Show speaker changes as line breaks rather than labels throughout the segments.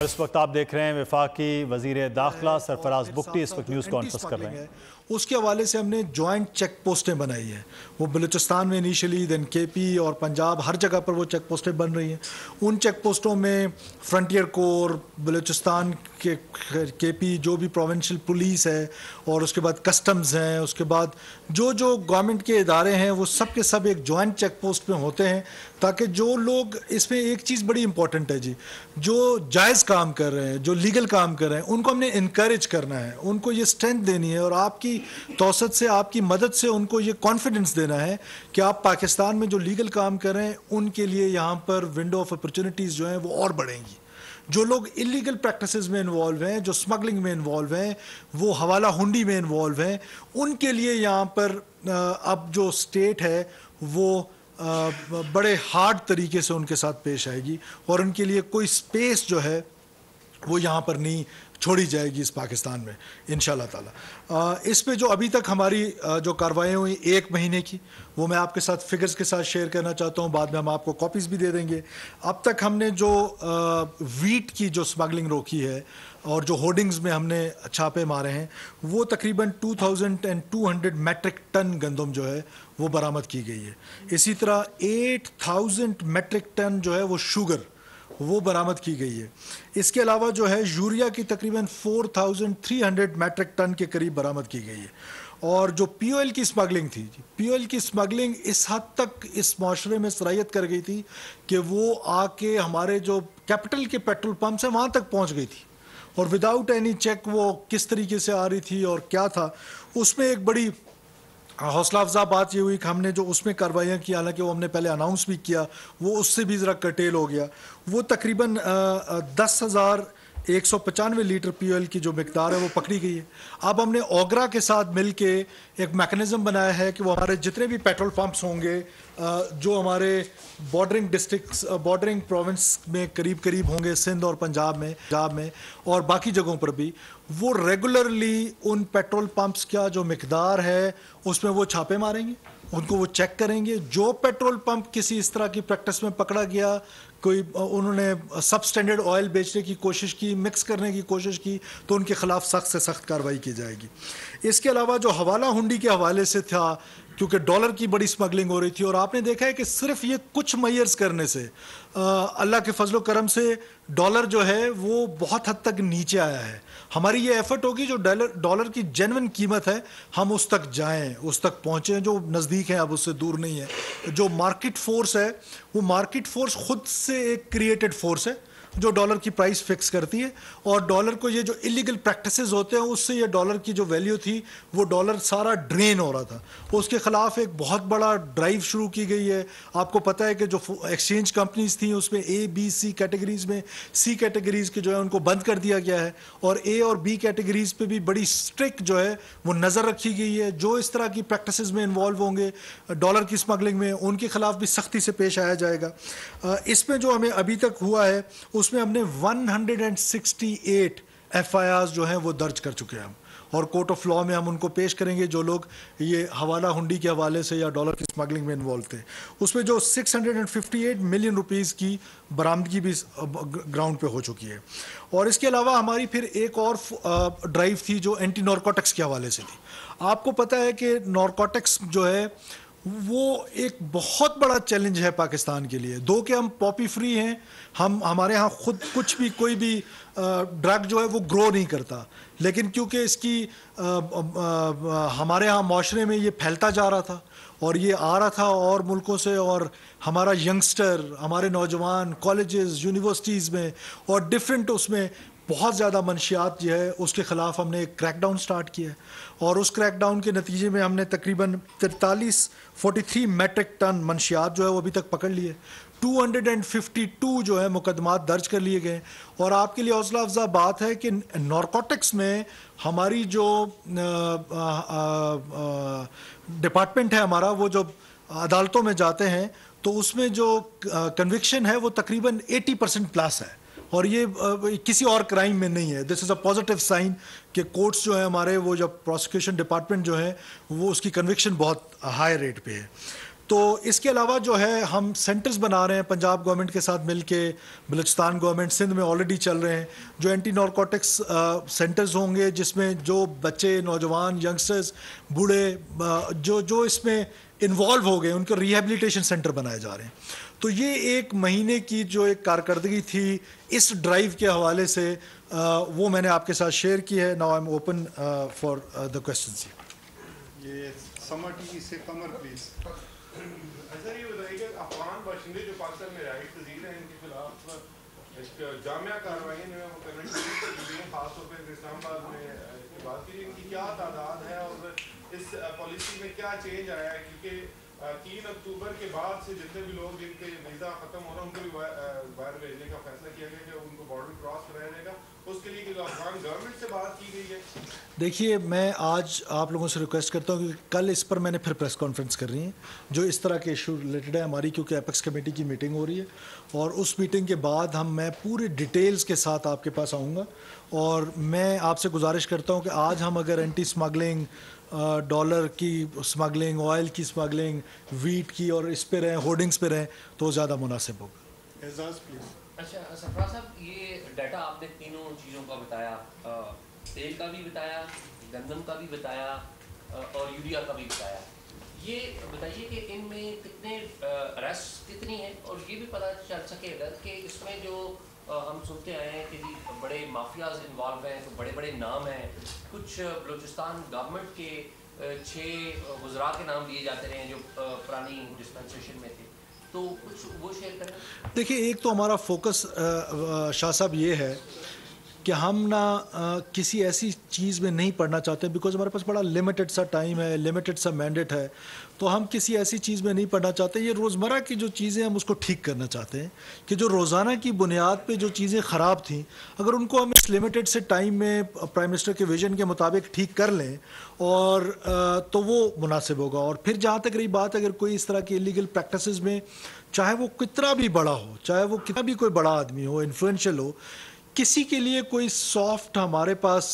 इस वक्त आप देख रहे हैं वफाकी वजीर दाखिला सरफराज बुगटी इस वक्त न्यूज़ कॉन्फ्रेंस कर रहे हैं।
उसके हवाले से हमने जॉइंट चेक पोस्टें बनाई हैं। वो बलूचिस्तान में इनिशियली, देन केपी और पंजाब, हर जगह पर वो चेक पोस्टें बन रही हैं। उन चेक पोस्टों में फ्रंटियर कोर, बलूचिस्तान के केपी जो भी प्रोविंशियल पुलिस है और उसके बाद कस्टम्स हैं, उसके बाद जो गवर्नमेंट के इदारे हैं वो सब के सब एक जॉइंट चेक पोस्ट में होते हैं, ताकि जो लोग, इसमें एक चीज़ बड़ी इंपॉर्टेंट है जी, जो जायज़ काम कर रहे हैं, जो लीगल काम कर रहे हैं, उनको हमने इनकरेज करना है, उनको ये स्ट्रेंथ देनी है और आपकी तौसत से, आपकी मदद से उनको ये कॉन्फिडेंस देना है कि आप पाकिस्तान में जो लीगल काम कर रहे हैं उनके लिए यहाँ पर विंडो ऑफ अपॉर्चुनिटीज़ जो हैं वो और बढ़ेंगी। जो लोग इलीगल प्रैक्टिसेस में इन्वॉल्व हैं, जो स्मगलिंग में इन्वॉल्व हैं, वो हवाला हुंडी में इन्वॉल्व हैं, उनके लिए यहाँ पर अब जो स्टेट है वो बड़े हार्ड तरीके से उनके साथ पेश आएगी और उनके लिए कोई स्पेस जो है वो यहाँ पर नहीं छोड़ी जाएगी इस पाकिस्तान में इंशाल्लाह ताला। इस पे जो अभी तक हमारी जो कार्रवाइयाँ हुई 1 महीने की, वो मैं आपके साथ फिगर्स के साथ शेयर करना चाहता हूँ, बाद में हम आपको कॉपीज़ भी दे देंगे। अब तक हमने जो वीट की जो स्मगलिंग रोकी है और जो होर्डिंग्स में हमने छापे मारे हैं, वो तकरीबन 2200 मेट्रिक टन गंदम जो है वो बरामद की गई है। इसी तरह 8000 मेट्रिक टन जो है वो शुगर वो बरामद की गई है। इसके अलावा जो है यूरिया की तकरीबन 4300 मेट्रिक टन के करीब बरामद की गई है। और जो पीओएल की स्मगलिंग थी, पीओएल की स्मगलिंग इस हद तक इस माशरे में सरायत कर गई थी कि वो आके हमारे जो कैपिटल के पेट्रोल पंप से वहाँ तक पहुँच गई थी और विदाउट एनी चेक वो किस तरीके से आ रही थी और क्या था। उसमें एक बड़ी हौसला अफजा बात ये हुई कि हमने जो उसमें कार्रवाइयाँ की, हालांकि वो हमने पहले अनाउंस भी किया, वो उससे भी ज़रा कर्टेल हो गया। वो तकरीबन 10,195 लीटर पीओएल की जो मिकदार है वो पकड़ी गई है। अब हमने ओगरा के साथ मिल के एक मैकेनिज़्म बनाया है कि वो हमारे जितने भी पेट्रोल पंप्स होंगे जो हमारे बॉर्डरिंग डिस्ट्रिक्ट्स, बॉर्डरिंग प्रोविंस में करीब करीब होंगे, सिंध और पंजाब में और बाकी जगहों पर भी, वो रेगुलरली उन पेट्रोल पंप्स का जो मिकदार है उसमें वो छापे मारेंगे, उनको वो चेक करेंगे। जो पेट्रोल पंप किसी इस तरह की प्रैक्टिस में पकड़ा गया, कोई उन्होंने सब स्टैंडर्ड ऑयल बेचने की कोशिश की, मिक्स करने की कोशिश की, तो उनके खिलाफ सख्त से सख्त कार्रवाई की जाएगी। इसके अलावा जो हवाला हुंडी के हवाले से था, क्योंकि डॉलर की बड़ी स्मगलिंग हो रही थी और आपने देखा है कि सिर्फ ये कुछ मेयर्स करने से अल्लाह के फजलो करम से डॉलर जो है वो बहुत हद तक नीचे आया है। हमारी ये एफर्ट होगी जो डॉलर की जेन्युइन कीमत है हम उस तक जाएं, उस तक पहुँचें, जो नज़दीक है अब उससे दूर नहीं है। जो मार्केट फोर्स है वो मार्केट फोर्स खुद से एक क्रिएटेड फोर्स है जो डॉलर की प्राइस फिक्स करती है और डॉलर को ये जो इलीगल प्रैक्टिसेस होते हैं उससे ये डॉलर की जो वैल्यू थी वो डॉलर सारा ड्रेन हो रहा था। उसके ख़िलाफ़ एक बहुत बड़ा ड्राइव शुरू की गई है। आपको पता है कि जो एक्सचेंज कंपनीज थी उसमें ए बी सी कैटेगरीज़ में सी कैटेगरीज़ के जो है उनको बंद कर दिया गया है और ए और बी कैटेगरीज़ पे भी बड़ी स्ट्रिक्ट जो है वो नज़र रखी गई है। जो इस तरह की प्रैक्टिसेस में इन्वॉल्व होंगे डॉलर की स्मगलिंग में, उनके ख़िलाफ़ भी सख्ती से पेश आया जाएगा। इसमें जो हमें अभी तक हुआ है उसमें हमने 168 एफआईआर जो हैं वो दर्ज कर चुके हैं और कोर्ट ऑफ लॉ में हम उनको पेश करेंगे जो लोग ये हवाला हुंडी के हवाले से या डॉलर की स्मगलिंग में इन्वॉल्व थे। उसमें जो 658 मिलियन रुपीस की बरामदगी भी ग्राउंड पे हो चुकी है। और इसके अलावा हमारी फिर एक और ड्राइव थी जो एंटी नारकोटिक्स के हवाले से थी। आपको पता है कि नारकोटिक्स जो है वो एक बहुत बड़ा चैलेंज है पाकिस्तान के लिए। दो कि हम पॉपी फ्री हैं, हमारे यहाँ खुद कुछ भी कोई भी ड्रग जो है वो ग्रो नहीं करता, लेकिन क्योंकि इसकी हमारे यहाँ माशरे में ये फैलता जा रहा था और ये आ रहा था और मुल्कों से, और हमारा यंगस्टर, हमारे नौजवान कॉलेजेस, यूनिवर्सिटीज़ में और डिफरेंट उसमें बहुत ज़्यादा मंशियात जो है उसके ख़िलाफ़ हमने एक क्रैकडाउन स्टार्ट किया है और उस क्रैकडाउन के नतीजे में हमने तकरीबन 43 मेट्रिक टन मंशियात जो है वो अभी तक पकड़ लिए। 252 जो है मुकदमात दर्ज कर लिए गए। और आपके लिए हौसला अफजा बात है कि नारकोटिक्स में हमारी जो डिपार्टमेंट है हमारा, वो जो अदालतों में जाते हैं तो उसमें जो कन्विक्शन है वो तकरीबन 80% प्लस है और ये किसी और क्राइम में नहीं है। This is a positive sign कि कोर्ट्स जो है हमारे, वो जब प्रोसिक्यूशन डिपार्टमेंट जो है वो उसकी कन्विक्शन बहुत हाई रेट पे है। तो इसके अलावा जो है हम सेंटर्स बना रहे हैं पंजाब गवर्नमेंट के साथ मिलके, बलूचिस्तान गवर्नमेंट, सिंध में ऑलरेडी चल रहे हैं, जो एंटी नारकोटिक्स सेंटर्स होंगे जिसमें जो बच्चे, नौजवान, यंगस्टर्स, बूढ़े जो इसमें इन्वॉल्व हो गए उनके रिहेबिलिटेशन सेंटर बनाए जा रहे हैं। तो ये एक महीने की जो एक कारकर्दगी थी इस ड्राइव के हवाले से वो मैंने आपके साथ शेयर की है। Now I am open for the questions.
ये समर टीवी से कमर प्लीज।
सर ये बताइए कि अफगान बाशिंदे जो पाकिस्तान में राइट पजीर हैं इनके खिलाफ एक जामिया कार्रवाई में वो करने की खासतौर पर इस्लामाबाद में इसकी बात की, इनकी क्या तादाद है और इस पॉलिसी में क्या चेंज आया है? क्योंकि 3 अक्टूबर के बाद से जितने भी लोग जिनके वीज़ा ख़त्म हो रहा है उनको भी बाहर भेजने का फैसला किया गया कि उनको बॉर्डर क्रॉस कराया जाएगा, उसके लिए अफगान गवर्नमेंट से बात की गई है।
देखिए, मैं आज आप लोगों से रिक्वेस्ट करता हूँ कि कल इस पर मैंने फिर प्रेस कॉन्फ्रेंस कर रही है जो इस तरह के इशू रिलेटेड है हमारी, क्योंकि एपेक्स कमेटी की मीटिंग हो रही है और उस मीटिंग के बाद मैं पूरी डिटेल्स के साथ आपके पास आऊँगा। और मैं आपसे गुजारिश करता हूँ कि आज हम अगर एंटी स्मगलिंग, डॉलर की स्मगलिंग, ऑयल की स्मगलिंग, वीट की और इस पे रहें, होर्डिंग्स पे रहें तो ज़्यादा मुनासिब होगा।
एजाज प्लीज।
अच्छा सरफराज साहब, ये डाटा आपने तीनों चीज़ों का बताया, तेल का भी बताया, गंदम का भी बताया और यूरिया का भी बताया। ये बताइए कि इनमें कितने अरेस्ट कितनी है और ये भी पता चल सकेगा कि इसमें जो हम सुनते आए हैं कि बड़े माफियाज इन्वॉल्व हैं, तो बड़े बड़े नाम हैं, कुछ बलूचिस्तान गवर्नमेंट के 6 वज़रा के नाम लिए जाते रहे हैं जो पुरानी डिस्पेंसेशन में थे, तो कुछ वो शेयर करें।
देखिए, एक तो हमारा फोकस शाह साहब ये है कि हम ना किसी ऐसी चीज़ में नहीं पढ़ना चाहते, बिकॉज हमारे पास बड़ा लिमिटेड सा टाइम है, लिमिटेड सा मैंडेट है, तो हम किसी ऐसी चीज़ में नहीं पढ़ना चाहते। ये रोज़मर्रा की जो चीज़ें हम उसको ठीक करना चाहते हैं कि जो रोज़ाना की बुनियाद पे जो चीज़ें ख़राब थीं, अगर उनको हम इस लिमिटेड से टाइम में प्राइम मिनिस्टर के विजन के मुताबिक ठीक कर लें और तो वो मुनासिब होगा। और फिर जहाँ तक रही बात, अगर कोई इस तरह की इलीगल प्रैक्टिसेस में, चाहे वो कितना भी बड़ा हो, चाहे वो कितना भी कोई बड़ा आदमी हो, इन्फ्लुएंशियल हो, किसी के लिए कोई सॉफ्ट हमारे पास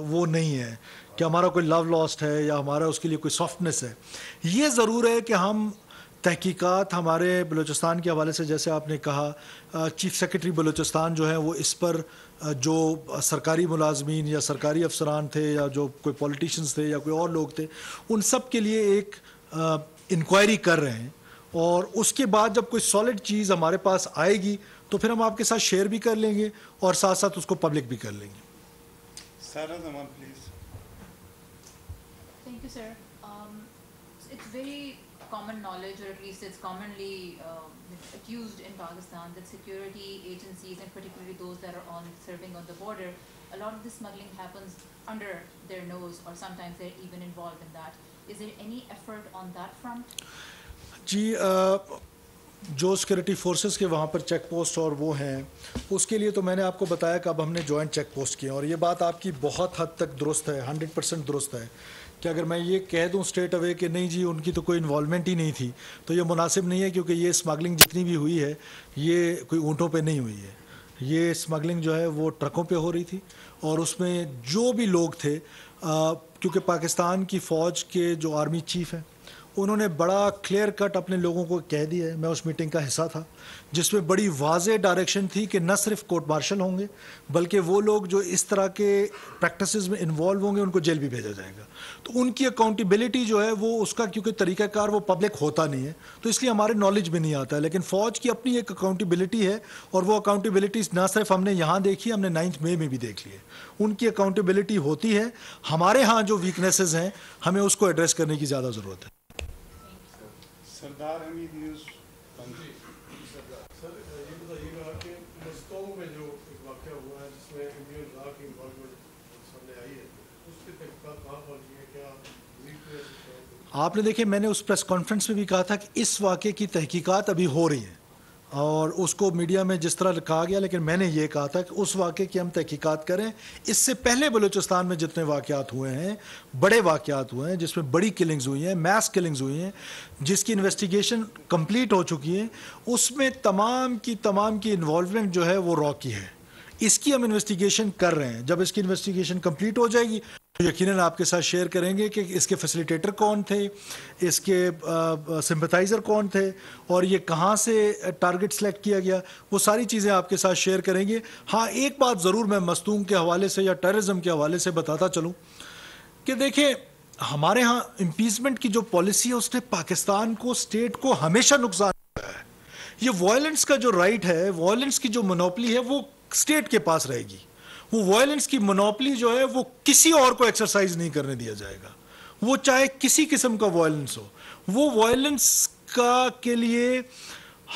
वो नहीं है कि हमारा कोई लव लॉस्ट है या हमारा उसके लिए कोई सॉफ्टनेस है। ये ज़रूर है कि हम तहकीकात हमारे बलूचिस्तान के हवाले से, जैसे आपने कहा, चीफ सेक्रेटरी बलूचिस्तान जो है वो इस पर जो सरकारी मुलाजमीन या सरकारी अफसरान थे या जो कोई पॉलिटिशियंस थे या कोई और लोग थे, उन सब के लिए एक इंक्वायरी कर रहे हैं और उसके बाद जब कोई सॉलिड चीज़ हमारे पास आएगी तो फिर हम आपके साथ शेयर भी कर लेंगे और साथ साथ उसको पब्लिक भी कर लेंगे।
सारा Zaman please.
Thank you, sir. It's very common knowledge, or at least it's commonly accused in Pakistan, that security agencies, and particularly those that are serving on the border, a lot of the smuggling happens under their nose, or sometimes they're even involved in that. Is there any effort on that front?
जी, जो security forces के वहाँ पर check post और वो हैं, उसके लिए तो मैंने आपको बताया कि अब हमने जॉइंट चेक पोस्ट किए और ये बात आपकी बहुत हद तक दुरुस्त है, 100% दुरुस्त है कि अगर मैं ये कह दूं स्ट्रेट अवे कि नहीं जी उनकी तो कोई इन्वॉल्वमेंट ही नहीं थी, तो ये मुनासिब नहीं है, क्योंकि ये स्मगलिंग जितनी भी हुई है ये कोई ऊँटों पे नहीं हुई है। ये स्मगलिंग जो है वो ट्रकों पे हो रही थी और उसमें जो भी लोग थे, क्योंकि पाकिस्तान की फ़ौज के जो आर्मी चीफ़ हैं उन्होंने बड़ा क्लियर कट अपने लोगों को कह दिया है। मैं उस मीटिंग का हिस्सा था जिसमें बड़ी वाज़ेह डायरेक्शन थी कि न सिर्फ कोर्ट मार्शल होंगे बल्कि वो लोग जो इस तरह के प्रैक्टिसेस में इन्वॉल्व होंगे उनको जेल भी भेजा जाएगा। तो उनकी अकाउंटेबिलिटी जो है वो उसका, क्योंकि तरीक़ाकार वो पब्लिक होता नहीं है तो इसलिए हमारे नॉलेज में नहीं आता है, लेकिन फ़ौज की अपनी एक अकाउंटेबिलिटी है और वो अकाउंटेबिलिटी ना सिर्फ हमने यहाँ देखी, हमने 9 मई में भी देख ली है। उनकी अकाउंटेबिलिटी होती है। हमारे यहाँ जो वीकनेसेस हैं हमें उसको एड्रेस करने की ज़्यादा ज़रूरत है।
सरदार हमीद न्यूज़।
सर ये बताइएगा कि मस्तों में जो एक वाक़या हुआ है जिसमें इंडियन लॉ की इन्वॉल्वमेंट सामने आई है, उसकी तहकीकात कहाँ पर की है? क्या
आपने देखिए, मैंने उस प्रेस कॉन्फ्रेंस में भी कहा था कि इस वाक़े की तहकीकात अभी हो रही है और उसको मीडिया में जिस तरह कहा गया, लेकिन मैंने ये कहा था कि उस वाक़े की हम तहकीकात करें। इससे पहले बलूचिस्तान में जितने वाक़यात हुए हैं, बड़े वाक़यात हुए हैं जिसमें बड़ी किलिंग्स हुई हैं, मैस किलिंग्स हुई हैं, जिसकी इन्वेस्टिगेशन कंप्लीट हो चुकी है, उसमें तमाम की इन्वॉल्वमेंट जो है वो रॉ की है। इसकी हम इन्वेस्टिगेशन कर रहे हैं। जब इसकी इन्वेस्टिगेशन कंप्लीट हो जाएगी यकीनन आपके साथ शेयर करेंगे कि इसके फैसिलिटेटर कौन थे, इसके सिंपथाइज़र कौन थे और ये कहाँ से टारगेट सेलेक्ट किया गया, वो सारी चीज़ें आपके साथ शेयर करेंगे। हाँ, एक बात ज़रूर मैं मस्तूम के हवाले से या टेररिज्म के हवाले से बताता चलूँ कि देखिए, हमारे यहाँ इम्पीचमेंट की जो पॉलिसी है उसने पाकिस्तान को, स्टेट को हमेशा नुकसान दिया है। ये वायलेंस का जो राइट है, वायलेंस की जो मोनोपली है वो स्टेट के पास रहेगी। वो वायलेंस की मोनोपली जो है वो किसी और को एक्सरसाइज नहीं करने दिया जाएगा, वो चाहे किसी किस्म का वायलेंस हो। वो वायलेंस का के लिए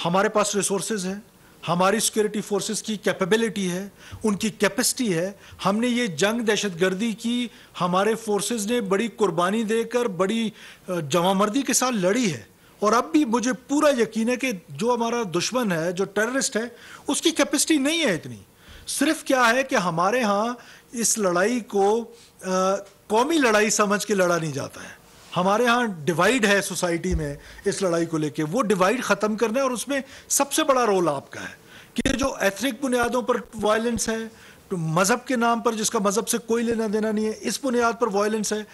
हमारे पास रिसोर्सेज हैं, हमारी सिक्योरिटी फोर्सेस की कैपेबिलिटी है, उनकी कैपेसिटी है। हमने ये जंग दहशतगर्दी की हमारे फोर्सेस ने बड़ी कुर्बानी देकर, बड़ी जवामर्दी के साथ लड़ी है। और अब भी मुझे पूरा यकीन है कि जो हमारा दुश्मन है, जो टेररिस्ट है, उसकी कैपेसिटी नहीं है इतनी। सिर्फ क्या है कि हमारे यहाँ इस लड़ाई को कौमी लड़ाई समझ के लड़ा नहीं जाता है। हमारे यहाँ डिवाइड है सोसाइटी में इस लड़ाई को लेके, वो डिवाइड ख़त्म करना है। और उसमें सबसे बड़ा रोल आपका है कि जो एथनिक बुनियादों पर वायलेंस है, तो मज़हब के नाम पर, जिसका मज़हब से कोई लेना देना नहीं है, इस बुनियाद पर वायलेंस है।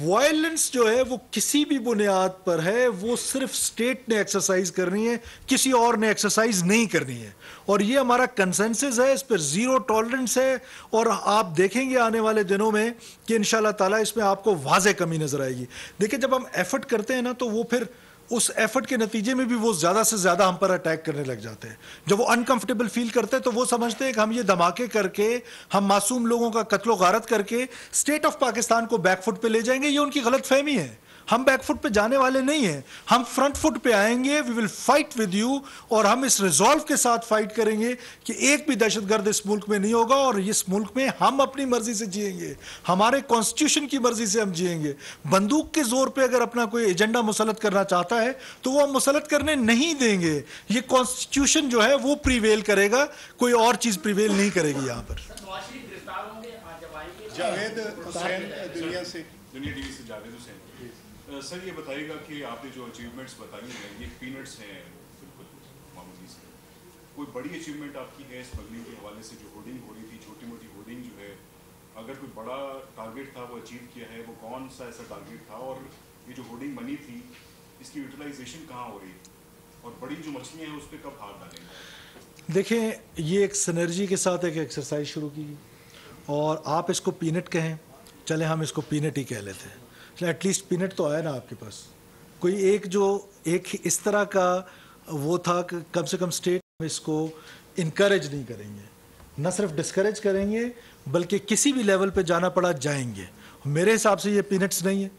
वायलेंस जो है वो किसी भी बुनियाद पर है, वो सिर्फ स्टेट ने एक्सरसाइज करनी है, किसी और ने एक्सरसाइज नहीं करनी है। और ये हमारा कंसेंसस है, इस पर ज़ीरो टॉलरेंस है। और आप देखेंगे आने वाले दिनों में कि इंशाल्लाह ताला इसमें आपको वाज़े कमी नज़र आएगी। देखिए, जब हम एफर्ट करते हैं ना, तो वो फिर उस एफर्ट के नतीजे में भी वो ज़्यादा से ज़्यादा हम पर अटैक करने लग जाते हैं। जब वो अनकंफर्टेबल फील करते हैं तो वो समझते हैं कि हम ये धमाके करके, हम मासूम लोगों का कत्लो गारत करके स्टेट ऑफ पाकिस्तान को बैकफुट पे ले जाएंगे। ये उनकी गलत फहमी है। हम बैकफुट पे जाने वाले नहीं हैं, हम फ्रंट फुट पे आएंगे। We will fight with you, और हम इस रिजॉल्व के साथ फाइट करेंगे कि एक भी दहशतगर्द इस मुल्क में नहीं होगा। और इस मुल्क में हम अपनी मर्जी से जिएंगे, हमारे कॉन्स्टिट्यूशन की मर्जी से हम जिएंगे। बंदूक के जोर पे अगर अपना कोई एजेंडा मुसलत करना चाहता है तो वो हम मुसलत करने नहीं देंगे। ये कॉन्स्टिट्यूशन जो है वो प्रिवेल करेगा, कोई और चीज प्रिवेल नहीं करेगी यहाँ पर।
जावेद हुसैन
दुनिया टीवी से जावेद हुसैन। सर, ये बताइएगा कि आपने जो अचीवमेंट्स बताई हैं ये पीनट्स हैं, बिल्कुल मामूली से। कोई बड़ी अचीवमेंट आपकी है स्मगलिंग के हवाले से? जो होर्डिंग हो रही थी, छोटी मोटी होर्डिंग जो है, अगर कोई बड़ा टारगेट था वो अचीव किया है, वो कौन सा ऐसा टारगेट था? और ये जो होर्डिंग बनी थी, इसकी यूटिलाइजेशन कहाँ हो रही है? और बड़ी जो मछलियाँ हैं उस पर कब हाथ डालेंगे?
देखें, ये एक सिनर्जी के साथ एक एक्सरसाइज शुरू की, और आप इसको पीनट कहें, चले हम इसको पीनट ही कह लेते हैं। एटलीस्ट पीनट तो आया ना आपके पास। कोई एक इस तरह का वो था कि कम से कम स्टेट इसको इनकरेज नहीं करेंगे, न सिर्फ डिस्करेज करेंगे, बल्कि किसी भी लेवल पे जाना पड़ा जाएंगे। मेरे हिसाब से ये पीनट्स नहीं है,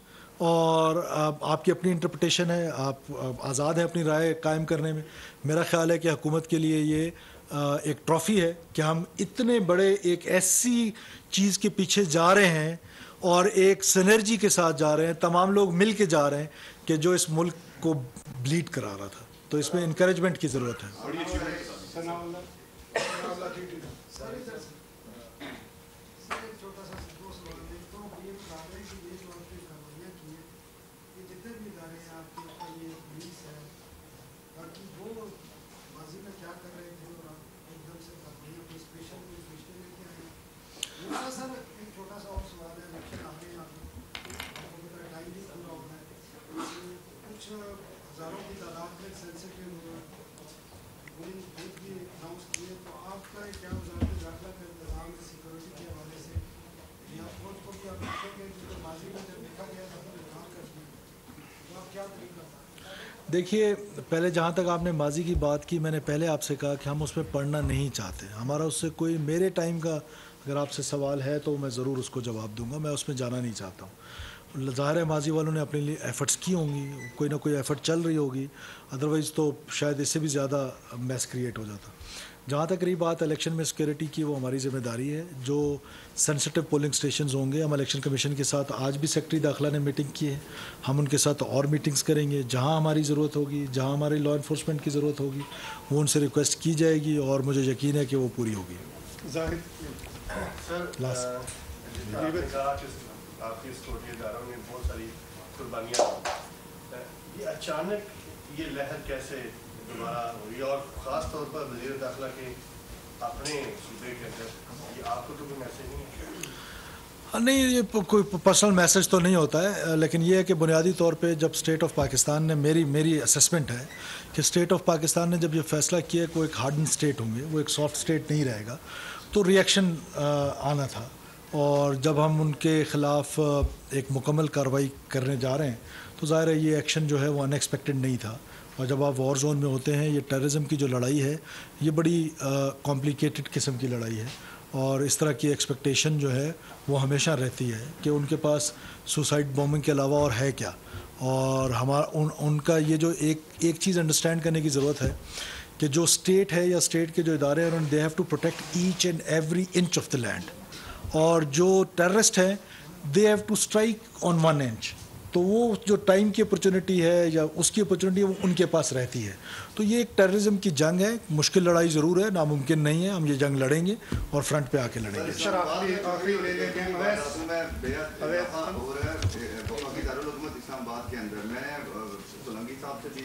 और आपकी अपनी इंटरप्रिटेशन है, आप आज़ाद हैं अपनी राय कायम करने में। मेरा ख्याल है कि हुकूमत के लिए ये एक ट्रॉफ़ी है कि हम इतने बड़े एक ऐसी चीज़ के पीछे जा रहे हैं और एक सिनर्जी के साथ जा रहे हैं, तमाम लोग मिल के जा रहे हैं कि जो इस मुल्क को ब्लीड करा रहा था। तो इसमें इंकरेजमेंट की ज़रूरत है। देखिए, पहले जहाँ तक आपने माजी की बात की, मैंने पहले आपसे कहा कि हम उसमें पढ़ना नहीं चाहते। हमारा उससे कोई, मेरे टाइम का अगर आपसे सवाल है तो मैं ज़रूर उसको जवाब दूंगा। मैं उसमें जाना नहीं चाहता हूँ। ज़ाहिर है माजी वालों ने अपने लिए एफ़र्ट्स की होंगी, कोई ना कोई एफ़र्ट चल रही होगी, अदरवाइज़ तो शायद इससे भी ज़्यादा मैस क्रिएट हो जाता। जहाँ तक रही बात इलेक्शन में सिक्योरिटी की, वो हमारी ज़िम्मेदारी है। जो सेंसिटिव पोलिंग स्टेशंस होंगे, हम इलेक्शन कमीशन के साथ, आज भी सेक्रेटरी दाखिला ने मीटिंग की है, हम उनके साथ और मीटिंग्स करेंगे। जहाँ हमारी ज़रूरत होगी, जहाँ हमारी लॉ इन्फोर्समेंट की ज़रूरत होगी, वो उनसे रिक्वेस्ट की जाएगी और मुझे यकीन है कि वो पूरी होगी।
आपके सिक्योरिटी इदारों में बहुत सारी कुर्बानियाँ, ये अचानक ये लहर कैसे दोबारा हुई? और ख़ास तौर पर वज़ीर दाखिला के अपने सूबे के अंदर, ये आपको तो कोई मैसेज नहीं है?
नहीं, ये कोई पर्सनल मैसेज तो नहीं होता है, लेकिन ये है कि बुनियादी तौर पे जब स्टेट ऑफ पाकिस्तान ने मेरी असेसमेंट है कि स्टेट ऑफ पाकिस्तान ने जब ये फैसला किया कि वो एक हार्डन स्टेट होंगे, वो एक सॉफ्ट स्टेट नहीं रहेगा, तो रिएक्शन आना था। और जब हम उनके ख़िलाफ़ एक मुकम्मल कार्रवाई करने जा रहे हैं तो ज़ाहिर है ये एक्शन जो है वो अनएक्सपेक्टेड नहीं था। और जब आप वॉर जोन में होते हैं, ये टेररिज्म की जो लड़ाई है ये बड़ी कॉम्प्लिकेटेड किस्म की लड़ाई है, और इस तरह की एक्सपेक्टेशन जो है वो हमेशा रहती है कि उनके पास सुसाइड बॉम्बिंग के अलावा और है क्या। और उनका ये जो एक चीज़ अंडरस्टैंड करने की ज़रूरत है कि जो स्टेट है या स्टेट के जो इदारे हैं, they have to protect each and every inch of the land, और जो टेररिस्ट हैं they have to strike on one inch. तो वो जो टाइम की अपॉर्चुनिटी है या उसकी अपॉर्चुनिटी वो उनके पास रहती है। तो ये एक टेररिज्म की जंग है, मुश्किल लड़ाई ज़रूर है, नामुमकिन नहीं है, हम ये जंग लड़ेंगे और फ्रंट पे आके लड़ेंगे।
इस्लामाबाद के अंदर मैं सोलंकी साहब से भी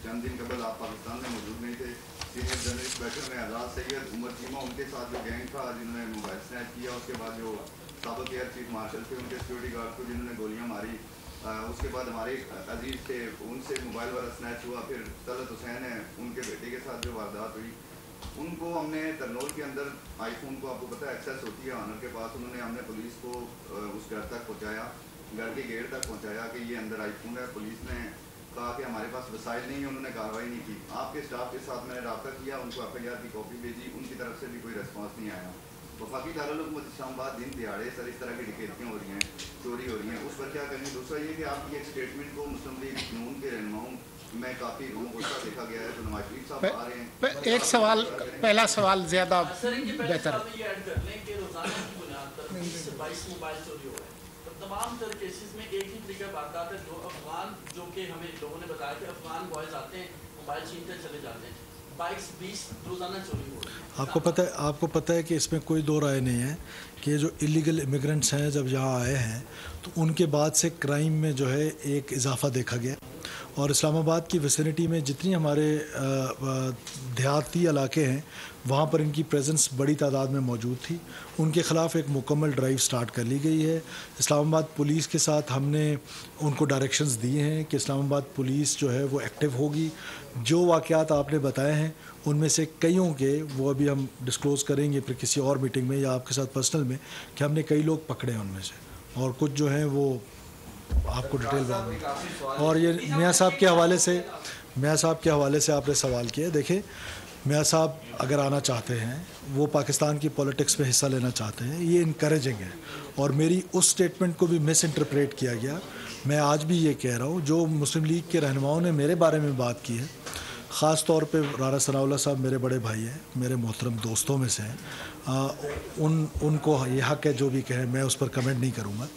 चंद दिन कबल आप पाकिस्तान में मौजूद नहीं थे, सीनियर जर्नलिस्ट बैठे में आज़ाद सैयद उमर चीमा, उनके साथ जो गैंग था जिन्होंने मोबाइल स्नैच किया, उसके बाद जो साबिक एयर चीफ मार्शल थे उनके सिक्योरिटी गार्ड को जिन्होंने गोलियां मारी, उसके बाद हमारे अजीज थे उनसे मोबाइल वाला स्नैच हुआ, फिर तलत हुसैन है उनके बेटे के साथ जो वारदात हुई, उनको हमने तरनोल के अंदर आईफोन को आपको पता है एक्सेस होती है ऑनर के पास, हमने पुलिस को उस घर तक पहुँचाया, घर के गेट तक पहुँचाया कि ये अंदर आईफोन है। पुलिस ने कहा कि हमारे पास वसाइल नहीं है, उन्होंने कार्रवाई नहीं की। आपके स्टाफ के साथ मैंने रब्ता किया, उनको FIR की कॉपी भेजी, उनकी तरफ से भी कोई रिस्पॉन्स नहीं आया। वफाकी दारुल-हुकूमत इस्लामाबाद दिन दिहाड़े सर इस तरह की डकैतियाँ हो रही हैं, चोरी हो रही हैं, उस पर क्या करेंगे? दूसरा ये कि आपकी एक स्टेटमेंट को मुस्लिम लीग नून के रहनुमाओं में काफ़ी गुस्सा देखा गया है, तो नवाज शरीफ साहब आ रहे हैं।
एक सवाल, पहला सवाल ज़्यादा बेहतर
तमाम तरह केसेस में एक ही तरीका वारदात है, जो अफगान जो कि हमें लोगों ने बताया कि अफगान बॉयज आते हैं, मोबाइल छीनते चले जाते हैं, बाइक्स 20 रोज़ाना चोरी हो रही है।
आपको पता है कि इसमें कोई दो राय नहीं है कि जो इलीगल इमिग्रेंट्स हैं जब यहाँ आए हैं तो उनके बाद से क्राइम में जो है एक इजाफा देखा गया, और इस्लामाबाद की विसिनिटी में जितनी हमारे देहाती इलाके हैं वहाँ पर इनकी प्रेजेंस बड़ी तादाद में मौजूद थी। उनके ख़िलाफ़ एक मुकम्मल ड्राइव स्टार्ट कर ली गई है। इस्लामाबाद पुलिस के साथ हमने उनको डायरेक्शंस दिए हैं कि इस्लामाबाद पुलिस जो है वो एक्टिव होगी। जो वाक़यात आपने बताए हैं उनमें से कईयों के वो अभी हम डिस्क्लोज़ करेंगे फिर किसी और मीटिंग में या आपके साथ पर्सनल में कि हमने कई लोग पकड़े हैं उनमें से, और कुछ जो हैं वो आपको डिटेल बताऊंगा। और ये मियाँ साहब के हवाले से आपने सवाल किया, देखिए मियाँ साहब अगर आना चाहते हैं, वो पाकिस्तान की पॉलिटिक्स में हिस्सा लेना चाहते हैं, ये इनकरेजिंग है। और मेरी उस स्टेटमेंट को भी मिस इंटरप्रेट किया गया। मैं आज भी ये कह रहा हूँ, जो मुस्लिम लीग के रहनुमाओं ने मेरे बारे में बात की है, ख़ास तौर पे राना सनाउल्लाह साहब मेरे बड़े भाई हैं, मेरे मोहतरम दोस्तों में से हैं, उनको ये हक़ है जो भी कहें, मैं उस पर कमेंट नहीं करूँगा।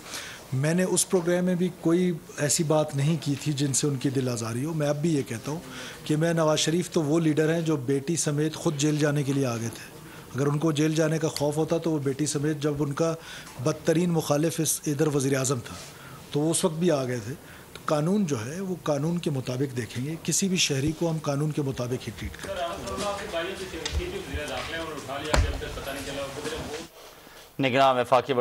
मैंने उस प्रोग्राम में भी कोई ऐसी बात नहीं की थी जिनसे उनकी दिल आज़ारी हो। मैं अब भी ये कहता हूँ कि मैं नवाज़ शरीफ तो वो लीडर हैं जो बेटी समेत ख़ुद जेल जाने के लिए आ गए थे। अगर उनको जेल जाने का खौफ होता तो वो बेटी समेत, जब उनका बदतरीन मुखालिफ इधर वज़ीर आज़म था तो वो उस वक्त भी आ गए थे। तो कानून जो है वो कानून के मुताबिक देखेंगे, किसी भी शहरी को हम कानून के मुताबिक ही ट्रीट करें।
निगरान वफ़ाकी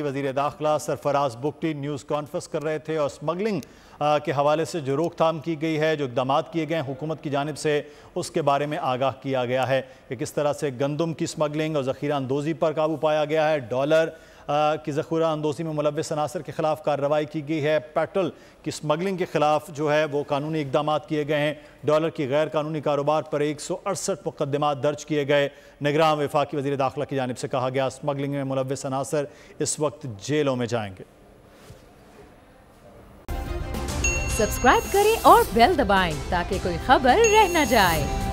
वज़ीर दाखिला सरफराज बुगटी न्यूज़ कॉन्फ्रेंस कर रहे थे और स्मगलिंग के हवाले से जो रोकथाम की गई है, जो इक़दाम किए गए हैं हुकूमत की जानिब से, उसके बारे में आगाह किया गया है कि किस तरह से गंदम की स्मगलिंग और ज़ख़ीरा अंदोज़ी पर काबू पाया गया है। डॉलर की ज़ख़ीरा अंदोज़ी में मुलव्वस अनासर के ख़िलाफ़ कार्रवाई की गई है। पेट्रोल की स्मगलिंग के ख़िलाफ़ जो है वो कानूनी इक़दाम किए गए हैं। डॉलर की गैर कानूनी कारोबार पर 168 मुक़द्दमात दर्ज किए गए। निगरान वफ़ाकी वज़ीर दाखिला की जानिब से कहा गया स्मगलिंग में मुलव्वस अनासर इस वक्त जेलों में जाएंगे।
सब्सक्राइब करें और बेल दबाएं ताकि कोई खबर रह न जाए।